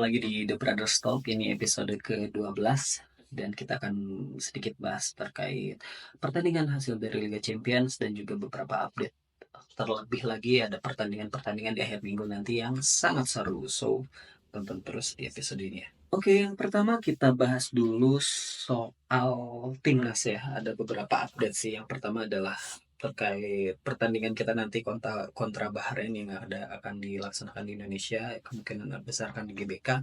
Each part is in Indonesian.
lagi di The Brothers Talk, ini episode ke-12 dan kita akan sedikit bahas terkait pertandingan hasil dari Liga Champions dan juga beberapa update. Terlebih lagi ada pertandingan-pertandingan di akhir minggu nanti yang sangat seru. So, tonton terus di episode ini ya. Oke, yang pertama kita bahas dulu soal timnas ya. Ada beberapa update sih. Yang pertama adalah terkait pertandingan kita nanti kontra Bahrain yang akan dilaksanakan di Indonesia, kemungkinan besar akan di GBK.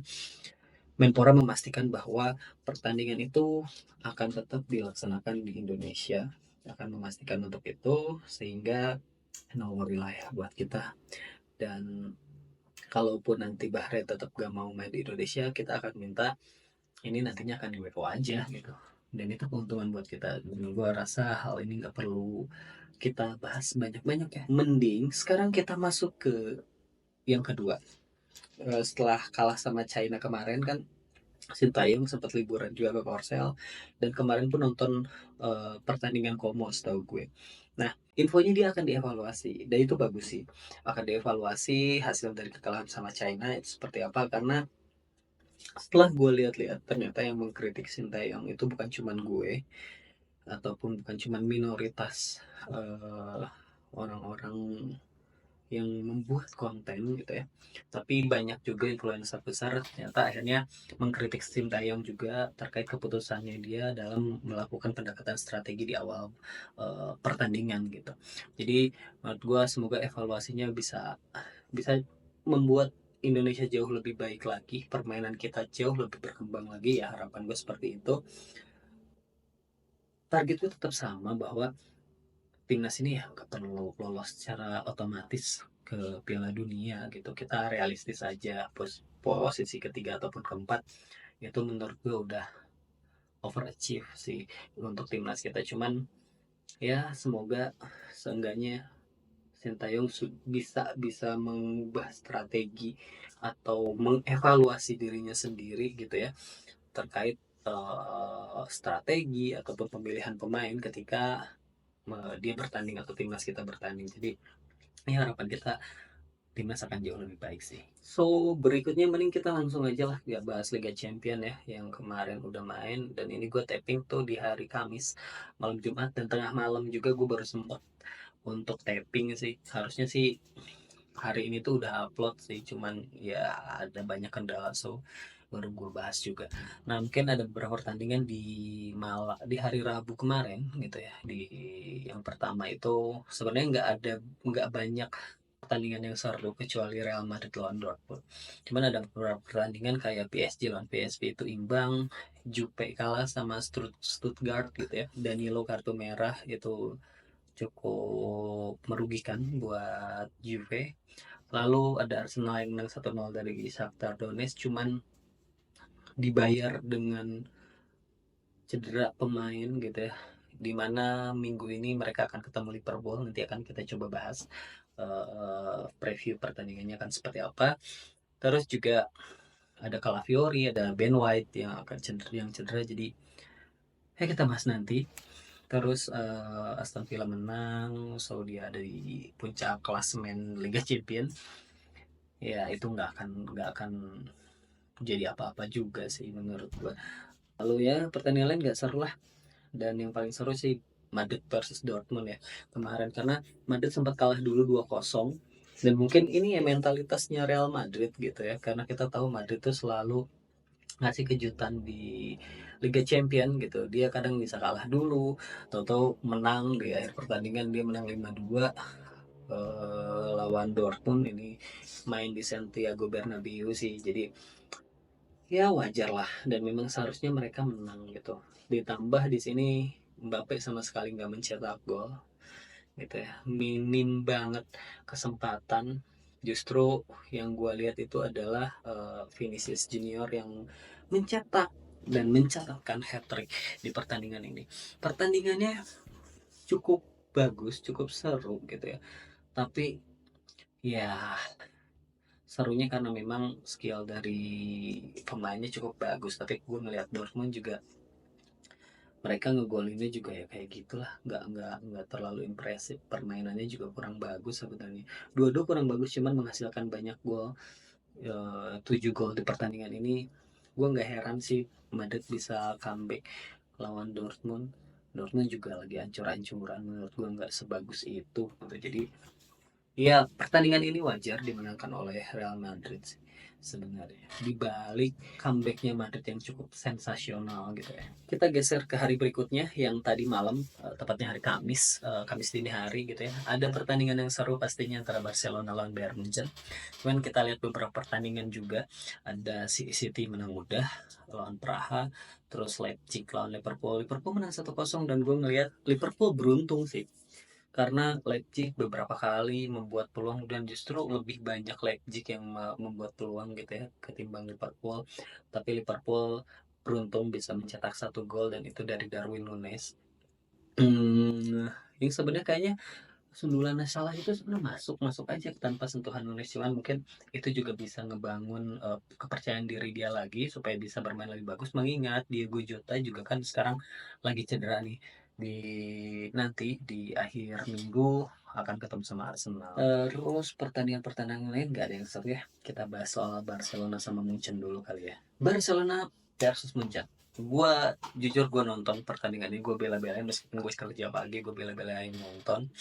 Menpora memastikan bahwa pertandingan itu akan tetap dilaksanakan di Indonesia, akan memastikan untuk itu sehingga no worry lah ya buat kita. Dan kalaupun nanti Bahrain tetap gak mau main di Indonesia, kita akan minta ini nantinya akan di WO aja gitu. Dan itu keuntungan buat kita. Dan gue rasa hal ini nggak perlu kita bahas banyak-banyak ya. Mending sekarang kita masuk ke yang kedua. Setelah kalah sama China kemarin kan, Sintayong sempat liburan juga ke Korsel dan kemarin pun nonton pertandingan Como setahu gue. Nah, infonya dia akan dievaluasi dan itu bagus sih. Akan dievaluasi hasil dari kekalahan sama China itu seperti apa, karena setelah gue lihat-lihat ternyata yang mengkritik Sintayong itu bukan cuman gue ataupun bukan cuman minoritas eh, orang-orang yang membuat konten gitu ya, tapi banyak juga influencer besar ternyata akhirnya mengkritik Sintayong juga terkait keputusannya dia dalam melakukan pendekatan strategi di awal pertandingan gitu. Jadi menurut gue semoga evaluasinya bisa bisa membuat Indonesia jauh lebih baik lagi, permainan kita jauh lebih berkembang lagi ya, harapan gue seperti itu. Target gue tetap sama bahwa timnas ini ya nggak perlu lolos secara otomatis ke Piala Dunia gitu. Kita realistis aja, posisi ketiga ataupun keempat itu menurut gue udah overachieve sih untuk timnas kita. Cuman ya semoga seenggaknya Sintayong bisa bisa mengubah strategi atau mengevaluasi dirinya sendiri gitu ya, terkait strategi ataupun pemilihan pemain ketika dia bertanding atau timnas kita bertanding. Jadi ini harapan kita timnas akan jauh lebih baik sih. So berikutnya mending kita langsung aja lah gak bahas Liga Champion ya, yang kemarin udah main. Dan ini gue tapping tuh di hari Kamis malam Jumat, dan tengah malam juga gue baru sempat untuk tapping sih. Harusnya sih hari ini tuh udah upload sih, cuman ya ada banyak kendala, so baru gue bahas juga. Nah, mungkin ada beberapa pertandingan di hari Rabu kemarin gitu ya. Di yang pertama itu sebenarnya nggak banyak pertandingan yang seru kecuali Real Madrid lawan Dortmund. Cuman ada beberapa pertandingan kayak PSG lawan PSV itu imbang, Jupe kalah sama Stuttgart gitu ya. Danilo kartu merah itu cukup merugikan buat Juve. Lalu ada Arsenal yang menang 1-0 dari Shakhtar Donetsk, cuman dibayar dengan cedera pemain gitu ya. Dimana minggu ini mereka akan ketemu Liverpool, nanti akan kita coba bahas preview pertandingannya akan seperti apa. Terus juga ada Calafiori, ada Ben White yang akan cedera, jadi ya kita bahas nanti. Terus Aston Villa menang, so dia ada di puncak klasemen Liga Champions. Ya itu nggak akan jadi apa-apa juga sih menurut gua. Lalu ya pertandingan lain nggak seru lah, dan yang paling seru sih Madrid versus Dortmund ya kemarin, karena Madrid sempat kalah dulu 2-0. Dan mungkin ini ya mentalitasnya Real Madrid gitu ya, karena kita tahu Madrid tuh selalu ngasih kejutan di Liga Champion gitu. Dia kadang bisa kalah dulu, tahu-tahu menang di akhir pertandingan, dia menang 5-2 lawan Dortmund ini, main di Santiago Bernabeu sih. Jadi ya wajar lah, dan memang seharusnya mereka menang gitu. Ditambah di sini Mbappe sama sekali nggak mencetak gol gitu ya, minim banget kesempatan. Justru yang gue lihat itu adalah Vinicius Junior yang mencetak dan mencatatkan hat trick di pertandingan ini. Pertandingannya cukup bagus, cukup seru gitu ya, tapi ya serunya karena memang skill dari pemainnya cukup bagus. Tapi gue ngeliat Dortmund juga, mereka ngegolinnya juga ya kayak gitulah, nggak terlalu impresif, permainannya juga kurang bagus sebenarnya. Dua-dua kurang bagus, cuman menghasilkan banyak gol. 7 gol di pertandingan ini, gue nggak heran sih Madrid bisa comeback lawan Dortmund. Dortmund juga lagi ancur-ancuran, menurut gue nggak sebagus itu gitu. Jadi ya, pertandingan ini wajar dimenangkan oleh Real Madrid sih sebenarnya. Di balik comebacknya Madrid yang cukup sensasional gitu ya. Kita geser ke hari berikutnya yang tadi malam, tepatnya hari Kamis, Kamis dini hari gitu ya. Ada pertandingan yang seru pastinya antara Barcelona lawan Bayern Munchen. Cuman kita lihat beberapa pertandingan juga. Ada City menang mudah lawan Praha, terus Leipzig lawan Liverpool. Liverpool menang 1-0 dan gue ngelihat Liverpool beruntung sih karena Leipzig beberapa kali membuat peluang dan justru lebih banyak Leipzig yang membuat peluang gitu ya ketimbang Liverpool. Tapi Liverpool beruntung bisa mencetak 1 gol dan itu dari Darwin Nunes. Yang sebenarnya kayaknya sundulan Salah itu sebenarnya masuk masuk aja tanpa sentuhan Nunes, cuman mungkin itu juga bisa ngebangun kepercayaan diri dia lagi supaya bisa bermain lebih bagus, mengingat Diego Jota juga kan sekarang lagi cedera nih. Nanti di akhir minggu akan ketemu sama Arsenal. Terus pertandingan-pertandingan lain nggak ada yang seru ya. Kita bahas soal Barcelona sama Munchen dulu kali ya. Barcelona versus Munchen. Gue nonton pertandingan ini, gue bela-belain meskipun gue kerja pagi, gue bela-belain nonton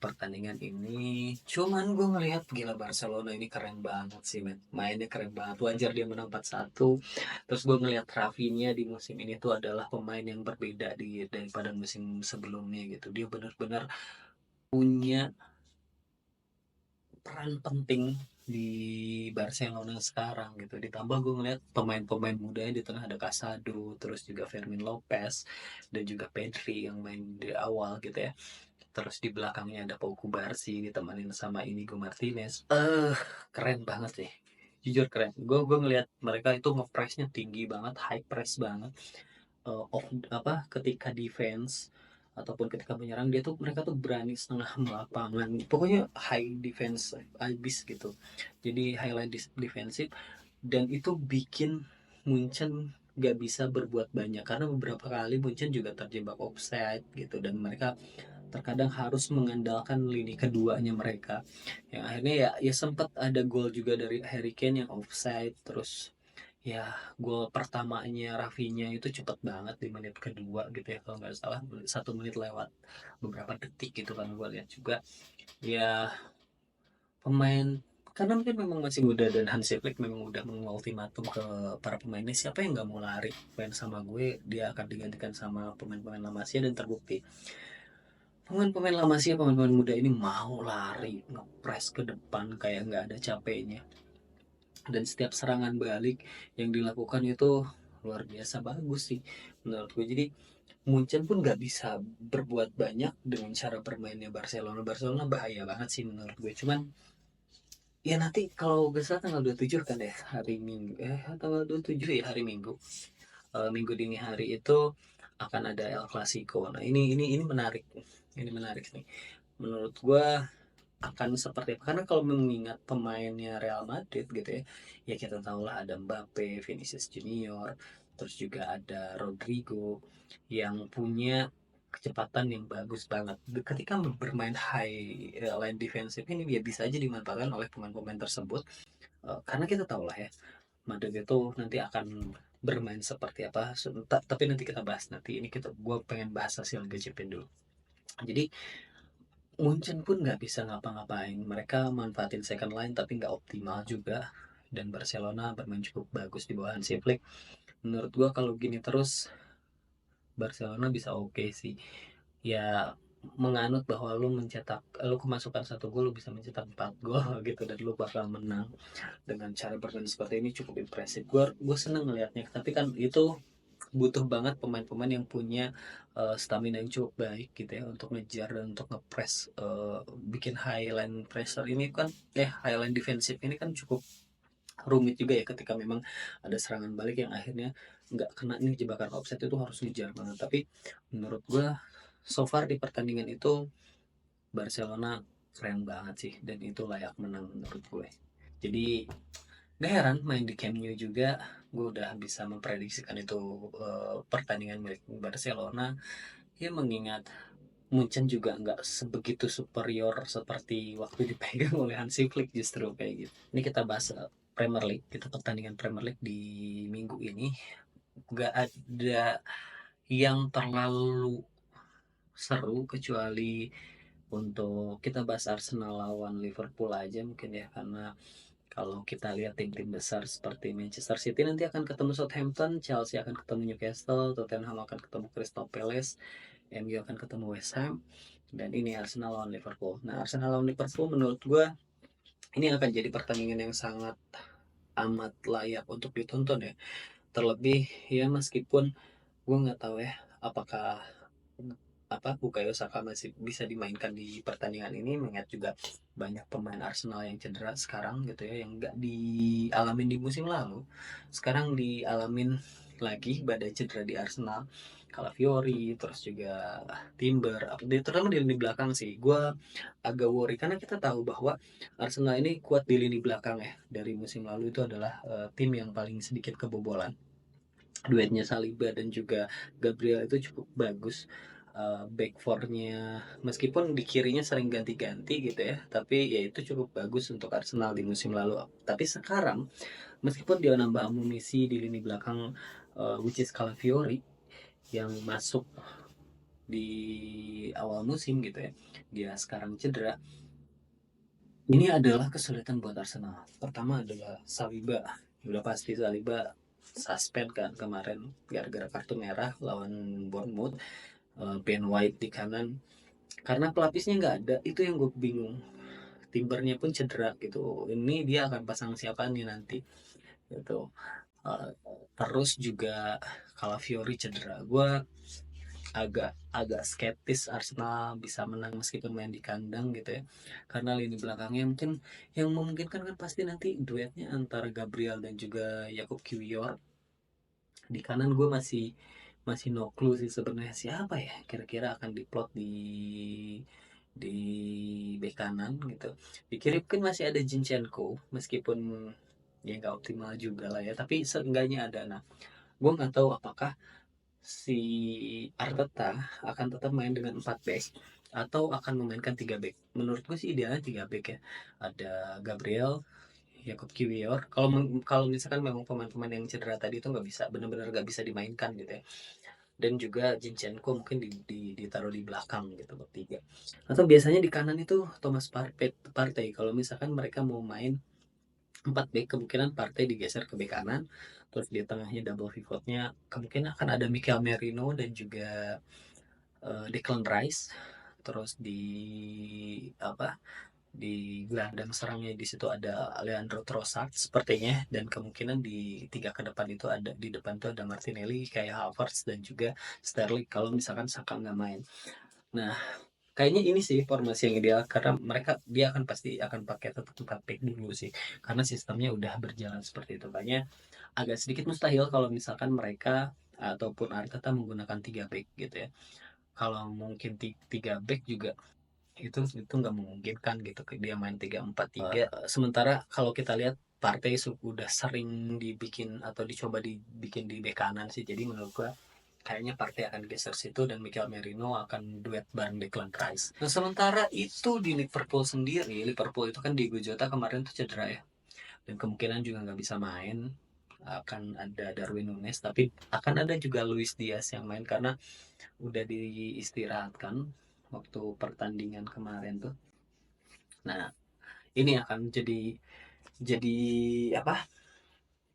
pertandingan ini. Cuman gue ngelihat gila Barcelona ini keren banget sih men, mainnya keren banget, wajar dia menang 4-1. Terus gue ngelihat Rafinha di musim ini tuh adalah pemain yang berbeda daripada musim sebelumnya gitu. Dia benar-benar punya peran penting di Barcelona sekarang gitu. Ditambah gue ngeliat pemain-pemain mudanya di tengah ada Casado, terus juga Fermin Lopez dan juga Pedri yang main di awal gitu ya. Terus di belakangnya ada Pau Kubarsi ditemenin sama Inigo Martinez. Keren banget sih. Jujur keren. Gue ngeliat mereka itu ngepressnya tinggi banget, high press banget. Off apa ketika defense ataupun ketika menyerang dia tuh mereka tuh berani setengah lapangan. Pokoknya high defense abis gitu. Jadi highlight defensif dan itu bikin Munchen gak bisa berbuat banyak karena beberapa kali Munchen juga terjebak offside gitu dan mereka terkadang harus mengandalkan lini keduanya mereka yang akhirnya ya sempat ada gol juga dari Harry Kane yang offside. Terus ya gol pertamanya Rafinha itu cepet banget di menit kedua gitu ya kalau nggak salah 1 menit lewat beberapa detik gitu kan gue lihat juga ya pemain karena mungkin memang masih muda dan Hansi Flick memang udah mengultimatum ke para pemainnya siapa yang nggak mau lari main sama gue dia akan digantikan sama pemain-pemain La Masia dan terbukti pemain-pemain La Masia pemain-pemain muda ini mau lari ngepres ke depan kayak nggak ada capeknya dan setiap serangan balik yang dilakukan itu luar biasa bagus sih menurut gue. Jadi Munchen pun nggak bisa berbuat banyak dengan cara bermainnya Barcelona. Barcelona bahaya banget sih menurut gue. Cuman ya nanti kalau gak salah tanggal 27 kan ya hari Minggu. Tanggal 27 ya hari Minggu. Minggu dini hari itu akan ada El Clasico. Nah ini menarik. Ini menarik nih. Menurut gue akan seperti apa? Karena kalau mengingat pemainnya Real Madrid gitu ya, ya kita tahu lah ada Mbappe, Vinicius Junior, terus juga ada Rodrigo yang punya kecepatan yang bagus banget. Ketika bermain high line defensive ini dia bisa aja dimanfaatkan oleh pemain-pemain tersebut. Karena kita tahu lah ya, Madrid itu nanti akan bermain seperti apa. Tapi nanti kita bahas nanti. Ini gue pengen bahas hasil Liga Champions dulu. Jadi Munchen pun nggak bisa ngapa-ngapain. Mereka manfaatin second line tapi nggak optimal juga. Dan Barcelona bermain cukup bagus di bawah Hansi Flick. Menurut gua kalau gini terus Barcelona bisa oke sih. Ya menganut bahwa lu kemasukan 1 gol lu bisa mencetak 4 gol gitu dan lu bakal menang dengan cara bermain seperti ini cukup impresif. Gue seneng ngelihatnya. Tapi kan itu butuh banget pemain-pemain yang punya stamina yang cukup baik gitu ya untuk ngejar dan untuk ngepress bikin highline pressure ini kan highline defensif ini kan cukup rumit juga ya ketika memang ada serangan balik yang akhirnya nggak kena nih jebakan offset itu harus ngejar banget. Tapi menurut gue so far di pertandingan itu Barcelona keren banget sih dan itu layak menang menurut gue. Jadi gak heran main di Camp Nou juga gue udah bisa memprediksikan itu pertandingan milik Barcelona. Ya mengingat Munchen juga nggak sebegitu superior seperti waktu dipegang oleh Hansi Flick justru kayak gitu. Ini kita bahas Premier League, kita pertandingan Premier League di minggu ini nggak ada yang terlalu seru kecuali untuk kita bahas Arsenal lawan Liverpool aja mungkin ya, karena kalau kita lihat tim-tim besar seperti Manchester City nanti akan ketemu Southampton, Chelsea akan ketemu Newcastle, Tottenham akan ketemu Crystal Palace, MU akan ketemu West Ham, dan ini Arsenal lawan Liverpool. Nah, Arsenal lawan Liverpool menurut gue ini akan jadi pertandingan yang sangat amat layak untuk ditonton ya. Terlebih ya meskipun gue nggak tahu ya apakah Bukayo Saka masih bisa dimainkan di pertandingan ini, mengingat juga banyak pemain Arsenal yang cedera sekarang gitu ya, yang nggak dialamin di musim lalu sekarang dialamin lagi badai cedera di Arsenal. Calafiori, terus juga Timber, terutama di lini belakang sih gue agak worry, karena kita tahu bahwa Arsenal ini kuat di lini belakang ya. Dari musim lalu itu adalah tim yang paling sedikit kebobolan. Duetnya Saliba dan juga Gabriel itu cukup bagus. Back four-nya meskipun di kirinya sering ganti-ganti gitu ya, tapi ya itu cukup bagus untuk Arsenal di musim lalu. Tapi sekarang meskipun dia nambah amunisi di lini belakang, which is Calafiori yang masuk di awal musim gitu ya, dia sekarang cedera. Ini adalah kesulitan buat Arsenal. Pertama adalah Saliba. Udah pasti Saliba suspend kan kemarin gara-gara kartu merah lawan Bournemouth. Ben White di kanan. Karena pelapisnya nggak ada, itu yang gue bingung. Timbernya pun cedera gitu. Ini dia akan pasang siapa nih nanti gitu. Uh, Terus juga kalau Fiori cedera, gue agak agak skeptis Arsenal bisa menang meskipun main di kandang gitu ya, karena lini belakangnya mungkin yang memungkinkan kan pasti nanti duetnya antara Gabriel dan juga Jakub Kiwior. Di kanan gue masih masih no clue sih sebenarnya siapa ya kira-kira akan diplot di bek kanan gitu. Di kiri mungkin masih ada Zinchenko, meskipun ya nggak optimal juga lah ya, tapi seenggaknya ada. Nah, gue nggak tahu apakah si Arteta akan tetap main dengan 4 back atau akan memainkan 3 back. Menurut gue sih idealnya 3 back ya. Ada Gabriel, Jakub Kiwior. Kalau misalkan memang pemain-pemain yang cedera tadi itu nggak bisa, benar-benar nggak bisa dimainkan gitu ya. Dan juga Zinchenko mungkin ditaruh di belakang gitu bertiga. Atau biasanya di kanan itu Thomas Partey. Kalau misalkan mereka mau main 4 back, kemungkinan Partey digeser ke bek kanan. Terus di tengahnya double pivotnya kemungkinan akan ada Mikel Merino dan juga Declan Rice. Terus apa di gelandang serangnya di situ ada Leandro Trossard sepertinya, dan kemungkinan di tiga ke depan itu ada, di depan tuh ada Martinelli, kayak Havertz dan juga Sterling kalau misalkan Saka nggak main. Nah, kayaknya ini sih formasi yang ideal karena dia akan pasti akan pakai tetap 4 back dulu sih, karena sistemnya udah berjalan seperti itu. Kayaknya agak sedikit mustahil kalau misalkan mereka ataupun Arteta menggunakan 3 back gitu ya. Kalau mungkin 3 back juga itu nggak memungkinkan gitu, dia main 3-4-3. Sementara kalau kita lihat Partey sudah sering dibikin atau dicoba dibikin di bek kanan sih, jadi menurut gua kayaknya Partey akan geser situ dan Mikel Merino akan duet bareng Declan Rice. Nah, sementara itu di Liverpool sendiri, Liverpool itu kan Diego Jota kemarin tuh cedera ya, dan kemungkinan juga nggak bisa main. Akan ada Darwin Nunes, tapi akan ada juga Luis Diaz yang main karena udah diistirahatkan waktu pertandingan kemarin tuh. Nah, ini akan jadi apa?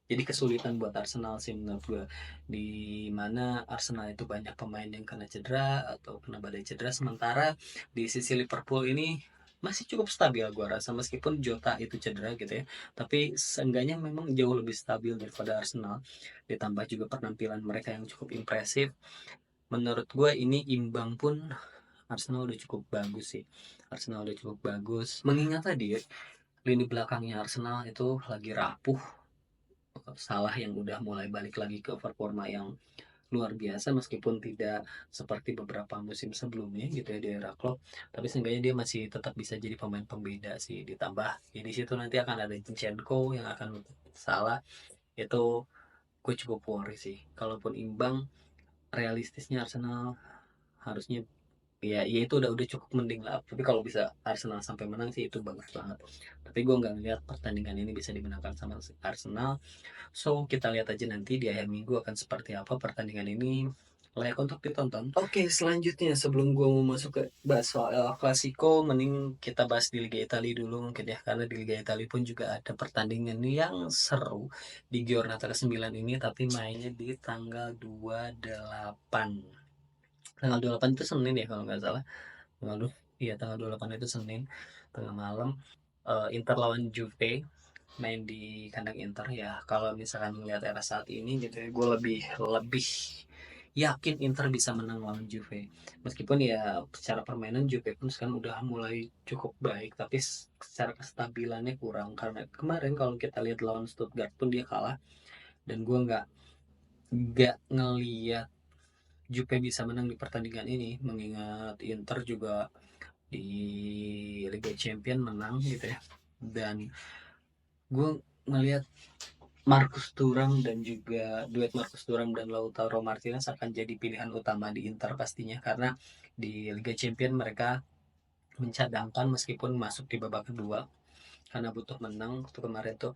Jadi kesulitan buat Arsenal sih menurut gue. Di mana Arsenal itu banyak pemain yang kena cedera atau kena badai cedera, sementara di sisi Liverpool ini masih cukup stabil gue rasa, meskipun Jota itu cedera gitu ya. Tapi seenggaknya memang jauh lebih stabil daripada Arsenal. Ditambah juga penampilan mereka yang cukup impresif. Menurut gue ini imbang pun Arsenal udah cukup bagus sih. Arsenal udah cukup bagus. Mengingat tadi ya, lini belakangnya Arsenal itu lagi rapuh. Salah yang udah mulai balik lagi ke performa yang luar biasa, meskipun tidak seperti beberapa musim sebelumnya gitu ya di era Klopp, tapi seenggaknya dia masih tetap bisa jadi pemain pembeda sih. Ditambah ya di situ nanti akan ada Zinchenko yang akan salah, itu gue cukup worry sih. Kalaupun imbang, realistisnya Arsenal harusnya ya itu udah cukup mending lah, tapi kalau bisa Arsenal sampai menang sih itu bagus banget, tapi gue nggak ngeliat pertandingan ini bisa dimenangkan sama Arsenal. So kita lihat aja nanti di akhir minggu akan seperti apa pertandingan ini, layak untuk ditonton. Oke, selanjutnya sebelum gue mau masuk ke bahas soal El Clasico, mending kita bahas di Liga Italia dulu mungkin ya, karena di Liga Italia pun juga ada pertandingan yang seru di Giornata ke-9 ini, tapi mainnya di tanggal 28. Tanggal 28 itu Senin ya kalau nggak salah. Lalu iya tanggal 28 itu Senin tengah malam. Inter lawan Juve, main di kandang Inter ya. Kalau misalkan melihat era saat ini gitu ya, gue lebih lebih yakin Inter bisa menang lawan Juve. Meskipun ya secara permainan Juve pun sekarang udah mulai cukup baik, tapi secara kestabilannya kurang, karena kemarin kalau kita lihat lawan Stuttgart pun dia kalah, dan gue nggak ngeliat Juve bisa menang di pertandingan ini, mengingat Inter juga di Liga Champion menang gitu ya. Dan gue ngelihat Marcus Thuram dan juga duet Marcus Thuram dan Lautaro Martinez akan jadi pilihan utama di Inter pastinya, karena di Liga Champion mereka mencadangkan meskipun masuk di babak kedua karena butuh menang. Waktu kemarin tuh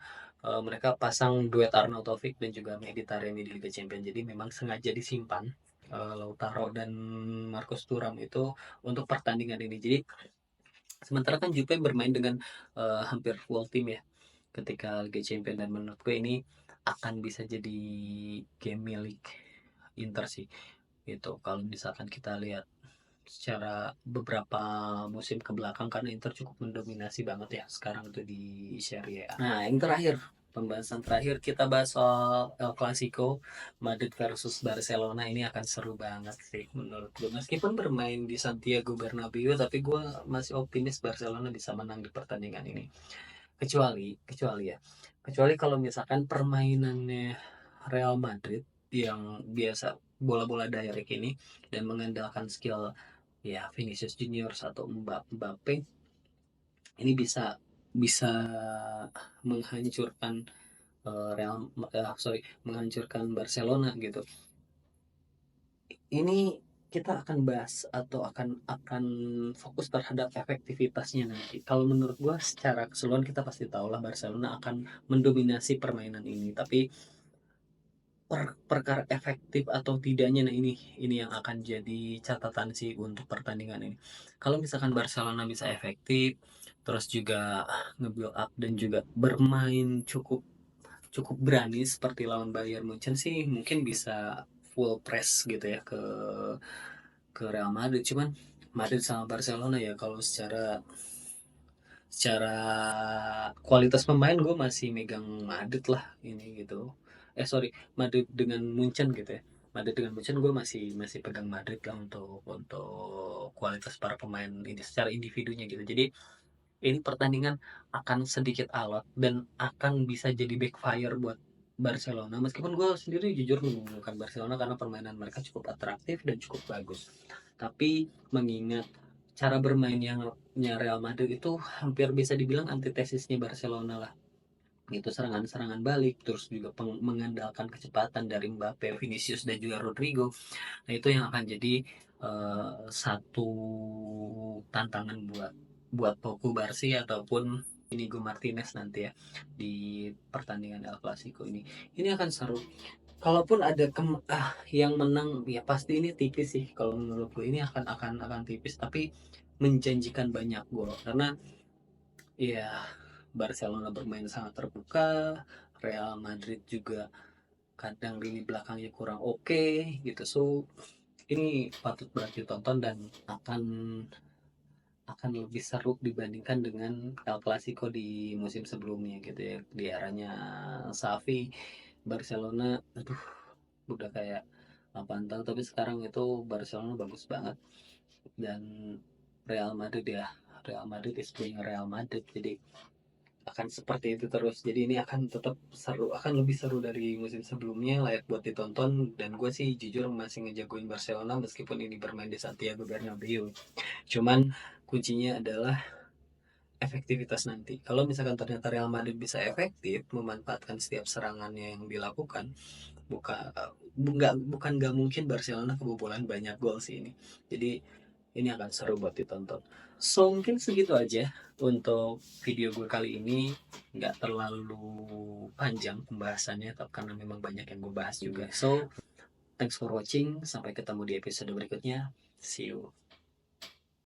mereka pasang duet Arnautovic dan juga Mehdi Taremi di Liga Champion, jadi memang sengaja disimpan Lautaro dan Marcus Thuram itu untuk pertandingan ini. Jadi sementara kan Juve bermain dengan hampir full tim ya ketika Liga Champions, dan menurutku ini akan bisa jadi game milik Inter sih gitu. Kalau misalkan kita lihat secara beberapa musim ke belakang, karena Inter cukup mendominasi banget ya sekarang itu di Serie A. Nah, yang terakhir, pembahasan terakhir kita bahas soal El Clasico, Madrid versus Barcelona. Ini akan seru banget sih menurut gue. Meskipun bermain di Santiago Bernabeu, tapi gue masih optimis Barcelona bisa menang di pertandingan ini. Kecuali kalau misalkan permainannya Real Madrid yang biasa bola-bola direct ini dan mengandalkan skill ya Vinicius Junior atau Mbappe, ini bisa bisa menghancurkan menghancurkan Barcelona gitu. Ini kita akan bahas atau akan fokus terhadap efektivitasnya nanti. Kalau menurut gua secara keseluruhan kita pasti tahu lah Barcelona akan mendominasi permainan ini, tapi perkara efektif atau tidaknya, nah ini yang akan jadi catatan sih untuk pertandingan ini. Kalau misalkan Barcelona bisa efektif, terus juga nge-build up dan juga bermain cukup cukup berani seperti lawan Bayern Munchen sih, mungkin bisa full press gitu ya ke Real Madrid. Cuman Madrid sama Barcelona ya, kalau secara secara kualitas pemain gue masih megang Madrid lah ini gitu. Sorry, Madrid dengan Munchen gitu ya. Madrid dengan Munchen gue masih pegang Madrid lah untuk kualitas para pemain ini secara individunya gitu. Jadi ini pertandingan akan sedikit alot dan akan bisa jadi backfire buat Barcelona. Meskipun gue sendiri jujur menunjukkan Barcelona karena permainan mereka cukup atraktif dan cukup bagus. Tapi mengingat cara bermain yang Real Madrid itu hampir bisa dibilang antitesisnya Barcelona lah. Itu serangan-serangan balik, terus juga mengandalkan kecepatan dari Mbappe, Vinicius dan juga Rodrigo. Nah, itu yang akan jadi satu tantangan buat buat Poku Barsi ataupun Inigo Martinez nanti ya di pertandingan El Clasico ini. Ini akan seru. Kalaupun ada yang menang ya pasti ini tipis sih kalau menurutku, ini akan tipis tapi menjanjikan banyak gol, karena ya Barcelona bermain sangat terbuka, Real Madrid juga kadang lini belakangnya kurang oke gitu. So ini patut banget ditonton dan akan akan lebih seru dibandingkan dengan El Clasico di musim sebelumnya gitu ya, di eranya Xavi. Barcelona aduh udah kayak 8 tahun, tapi sekarang itu Barcelona bagus banget. Dan Real Madrid ya, Real Madrid is being Real Madrid, jadi akan seperti itu terus. Jadi ini akan tetap seru, akan lebih seru dari musim sebelumnya, layak buat ditonton. Dan gue sih jujur masih ngejagoin Barcelona meskipun ini bermain di Santiago Bernabeu. Cuman kuncinya adalah efektivitas nanti. Kalau misalkan ternyata Real Madrid bisa efektif memanfaatkan setiap serangannya yang dilakukan, bukan nggak mungkin Barcelona kebobolan banyak gol sih ini. Jadi ini akan seru buat ditonton. So mungkin segitu aja untuk video gue kali ini, nggak terlalu panjang pembahasannya tapi karena memang banyak yang gue bahas juga. So thanks for watching, sampai ketemu di episode berikutnya. See you.